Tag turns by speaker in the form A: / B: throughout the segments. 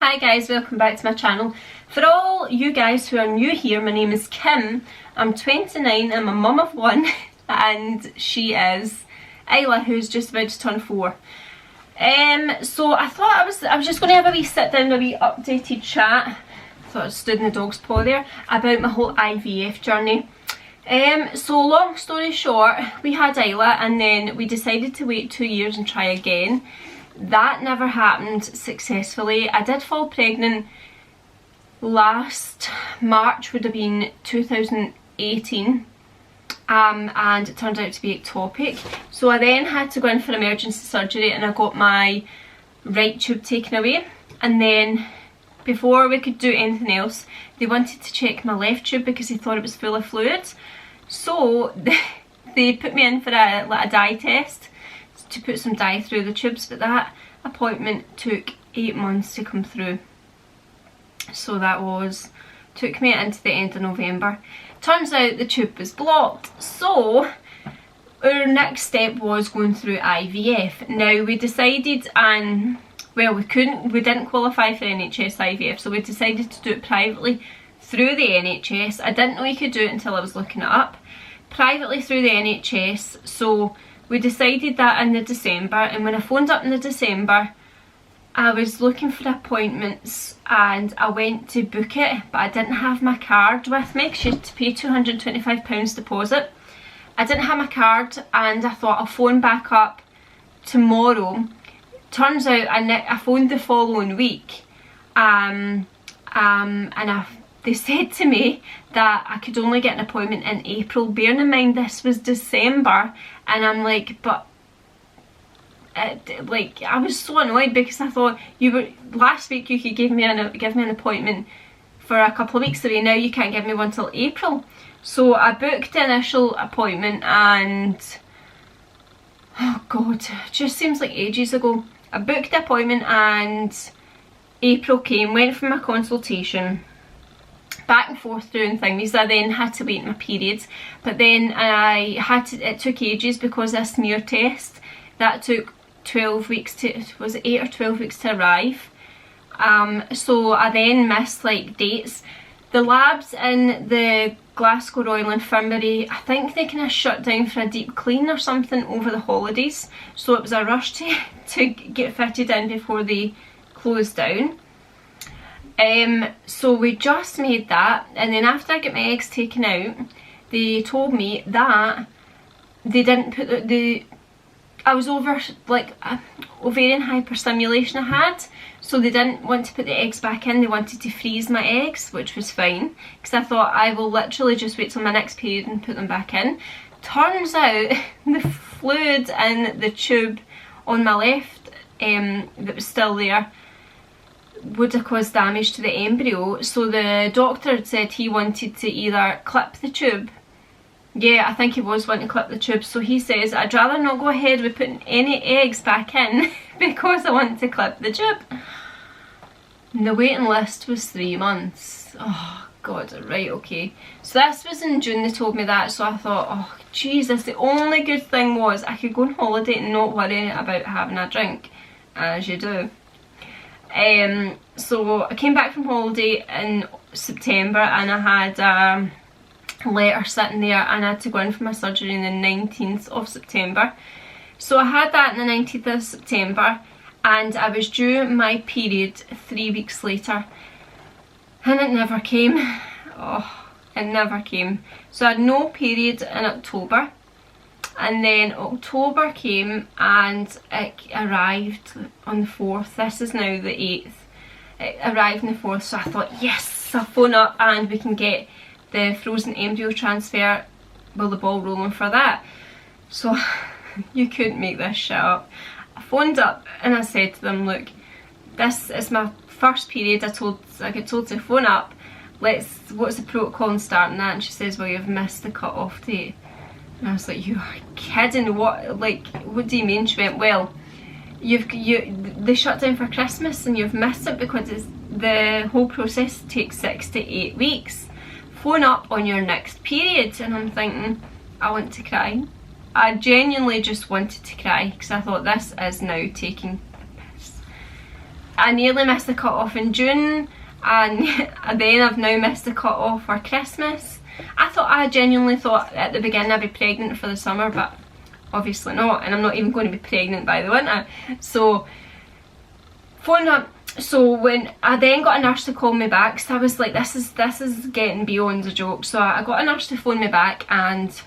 A: Hi guys, welcome back to my channel. For all you guys who are new here, my name is Kim. I'm 29, I'm a mum of one, and she is Isla, who's just about to turn 4. So I thought I was just going to have a wee sit down, a wee updated chat. I thought I stood in the dog's paw there, about my whole IVF journey. So long story short, we had Isla and then we decided to wait 2 years and try again. That never happened successfully. I did fall pregnant last March, would have been 2018, and it turned out to be ectopic. So I then had to go in for emergency surgery and I got my right tube taken away, and then before we could do anything else they wanted to check my left tube because they thought it was full of fluid. So they put me in for a dye test to put some dye through the tubes, but that appointment took 8 months to come through. So that took me into the end of November. Turns out the tube was blocked, so our next step was going through IVF. Now we decided, and well, we didn't qualify for NHS IVF, so we decided to do it privately through the NHS. I didn't know you could do it until I was looking it up. Privately through the NHS, so we decided that in the December, and when I phoned up in the December, I was looking for appointments and I went to book it, but I didn't have my card with me because you had to pay £225 deposit. I didn't have my card and I thought I'll phone back up tomorrow. Turns out I phoned the following week, and they said to me that I could only get an appointment in April. Bearing in mind this was December, and I'm like, but I was so annoyed because I thought last week you could give me an appointment for a couple of weeks away. Now you can't give me one till April. So I booked the initial appointment, and oh god, it just seems like ages ago. I booked the appointment and April came, went for my consultation, back and forth doing things. I then had to wait my periods, but then it took ages because a smear test that took 12 weeks to, was it 8 or 12 weeks to arrive. So I then missed like dates. The labs in the Glasgow Royal Infirmary, I think they kind of shut down for a deep clean or something over the holidays, so it was a rush to get fitted in before they closed down. So we just made that, and then after I get my eggs taken out, they told me that they didn't put I was over like ovarian hyperstimulation I had, so they didn't want to put the eggs back in. They wanted to freeze my eggs, which was fine because I thought I will literally just wait till my next period and put them back in. Turns out the fluid in the tube on my left that was still there would have caused damage to the embryo, so the doctor had said he wanted to either clip the tube. Yeah, I think he was wanting to clip the tube, so he says I'd rather not go ahead with putting any eggs back in because I want to clip the tube. And the waiting list was 3 months. Oh god, right, okay. So this was in June they told me that, so I thought, oh Jesus, the only good thing was I could go on holiday and not worry about having a drink, as you do. So I came back from holiday in September and I had a letter sitting there, and I had to go in for my surgery on the 19th of September. So I had that on the 19th of September, and I was due my period 3 weeks later, and it never came. Oh, it never came. So I had no period in October, and then October came and it arrived on the 4th. This is now the 8th. It arrived on the 4th, so I thought, yes, I'll phone up and we can get the frozen embryo transfer, well, the ball rolling for that. So you couldn't make this shit up. I phoned up and I said to them, look, this is my first period. I get told to phone up, what's the protocol in starting that? And she says, well, you've missed the cut-off date. And I was like, you are kidding, what do you mean? She went, well, they shut down for Christmas and you've missed it because the whole process takes 6 to 8 weeks. Phone up on your next period. And I'm thinking, I want to cry. I genuinely just wanted to cry because I thought this is now taking the piss. I nearly missed the cut off in June, and then I've now missed the cut off for Christmas. I genuinely thought at the beginning I'd be pregnant for the summer, but obviously not, and I'm not even going to be pregnant by the winter. So phoned up. So when I then got a nurse to call me back, so I was like, this is getting beyond a joke. So I got a nurse to phone me back, and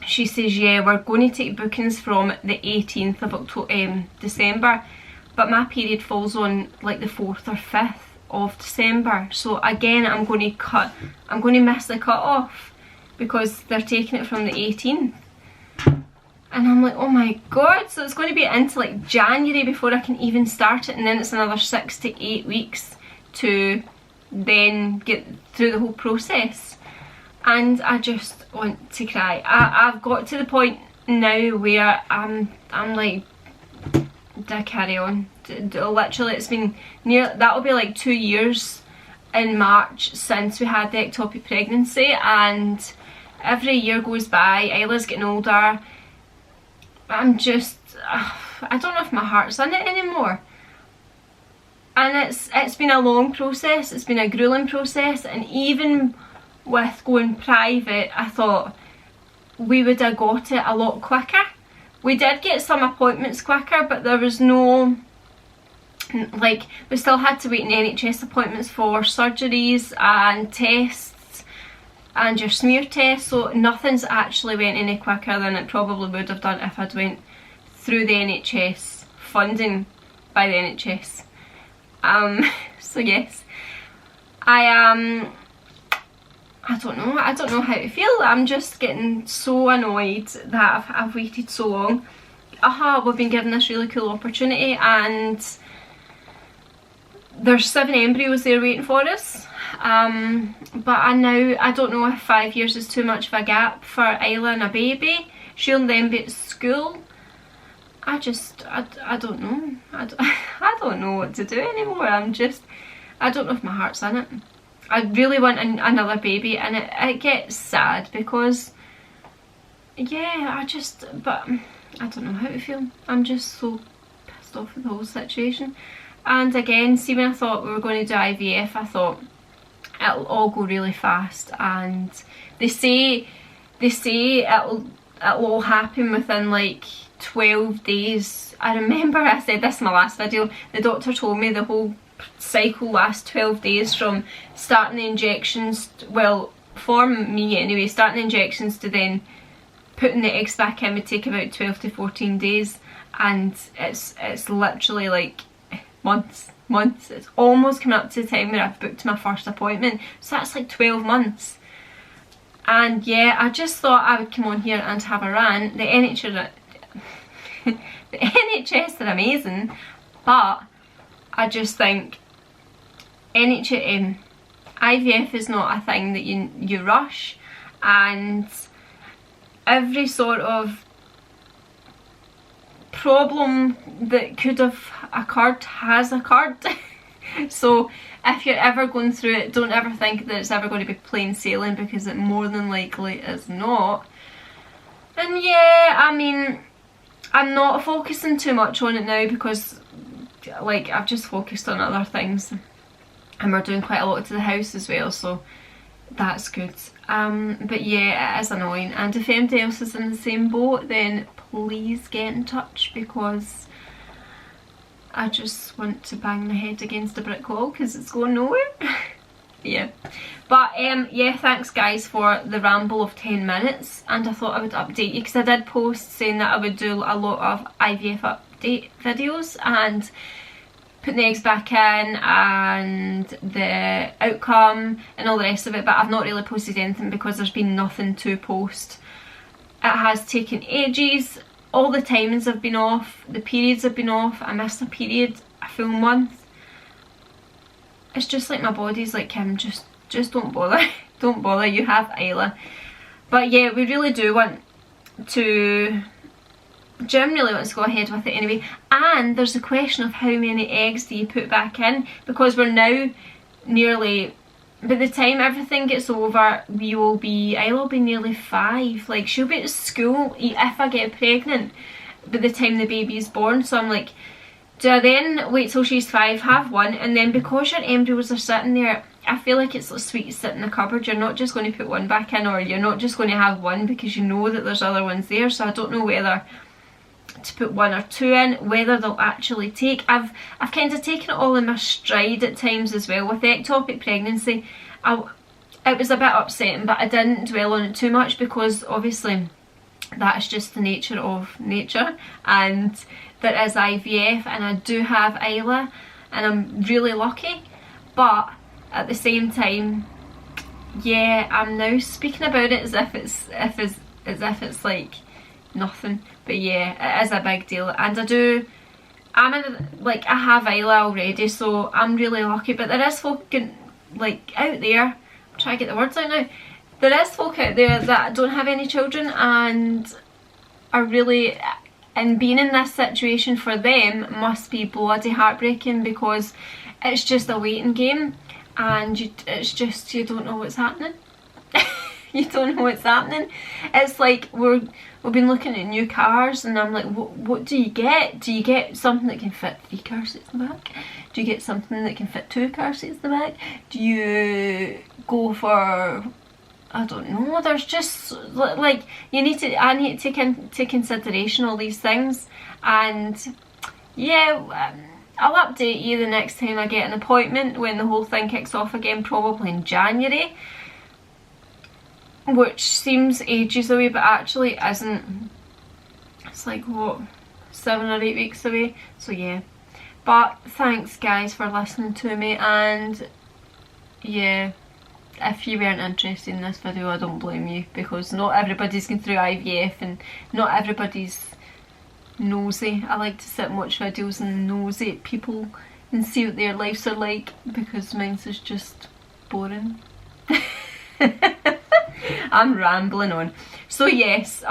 A: she says, yeah, we're going to take bookings from the 18th of December, but my period falls on like the 4th or 5th of December. So again, I'm going to miss the cut off because they're taking it from the 18th. And I'm like, oh my god, so it's going to be into like January before I can even start it, and then it's another 6 to 8 weeks to then get through the whole process. And I just want to cry. I've got to the point now where I'm like, do I carry on? Literally, it's been that'll be like 2 years in March since we had the ectopic pregnancy, and every year goes by, Isla's getting older. I'm just, I don't know if my heart's in it anymore. And it's been a long process, it's been a grueling process, and even with going private, I thought we would have got it a lot quicker. We did get some appointments quicker, but there was no, like, we still had to wait in NHS appointments for surgeries and tests and your smear test, so nothing's actually went any quicker than it probably would have done if I'd went through the NHS, funding by the NHS. So yes, I don't know how to feel. I'm just getting so annoyed that I've waited so long. We've been given this really cool opportunity, and there's 7 embryos there waiting for us. But I don't know if 5 years is too much of a gap for Isla and a baby. She'll then be at school. I don't know. I don't know what to do anymore. I don't know if my heart's in it. I really want another baby, and it gets sad because, yeah, but I don't know how to feel. I'm just so pissed off with the whole situation. And again, see, when I thought we were going to do IVF, I thought it'll all go really fast, and they say it'll all happen within like 12 days. I remember I said this in my last video, the doctor told me the whole cycle lasts 12 days from starting the injections, well, for me anyway, starting the injections to then putting the eggs back in would take about 12 to 14 days, and it's literally like months. It's almost coming up to the time where I've booked my first appointment, so that's like 12 months. And yeah, I just thought I would come on here and have a rant. The NHS are amazing, but I just think IVF is not a thing that you rush, and every sort of problem that could have occurred has occurred. So if you're ever going through it, don't ever think that it's ever going to be plain sailing, because it more than likely is not. And yeah, I mean, I'm not focusing too much on it now because, like, I've just focused on other things, and we're doing quite a lot to the house as well, so that's good. But yeah, it is annoying, and if anybody else is in the same boat, then please get in touch, because I just want to bang my head against a brick wall because it's going nowhere. Yeah, but yeah, thanks guys for the ramble of 10 minutes, and I thought I would update you because I did post saying that I would do a lot of IVF update videos and putting the eggs back in and the outcome and all the rest of it, but I've not really posted anything because there's been nothing to post. It has taken ages, all the timings have been off, the periods have been off. I missed a period a full month. It's just like my body's like, Kim, just don't bother. Don't bother, you have Isla. But yeah, we really do want to, Jim really wants to go ahead with it anyway. And there's a question of how many eggs do you put back in, because we're now nearly, by the time everything gets over, Isla will be nearly 5. Like, she'll be at school if I get pregnant by the time the baby is born. So I'm like, do I then wait till she's 5, have one, and then because your embryos are sitting there, I feel like it's sweet to sit in the cupboard. You're not just going to put one back in, or you're not just going to have one because you know that there's other ones there. So I don't know whether to put 1 or 2 in, whether they'll actually take. I've kind of taken it all in my stride at times as well. With the ectopic pregnancy, it was a bit upsetting, but I didn't dwell on it too much because obviously that's just the nature of nature, and there is IVF, and I do have Isla, and I'm really lucky. But at the same time, yeah, I'm now speaking about it as if it's like nothing. But yeah, it is a big deal, and I have Isla already, so I'm really lucky. But there is folk like out there, I'm trying to get the words out now. There is folk out there that don't have any children and are really, and being in this situation for them must be bloody heartbreaking, because it's just a waiting game, and you don't know what's happening. You don't know what's happening. It's like we've been looking at new cars, and I'm like, what do you get? Do you get something that can fit 3 car seats in the back? Do you get something that can fit 2 car seats in the back? Do you go for, I don't know, there's just like, I need to take into consideration all these things. And yeah, I'll update you the next time I get an appointment, when the whole thing kicks off again, probably in January, which seems ages away but actually isn't. It's like, what, 7 or 8 weeks away. So yeah, but thanks guys for listening to me, and yeah, if you weren't interested in this video, I don't blame you, because not everybody's going through IVF and not everybody's nosy. I like to sit and watch videos and nosy at people and see what their lives are like, because mine's is just boring. I'm rambling on. So yes,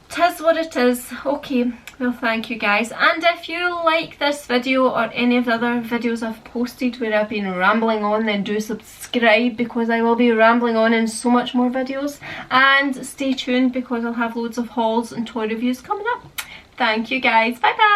A: tis what it is. Okay, well thank you guys, and if you like this video or any of the other videos I've posted where I've been rambling on, then do subscribe, because I will be rambling on in so much more videos, and stay tuned because I'll have loads of hauls and toy reviews coming up. Thank you guys, bye bye.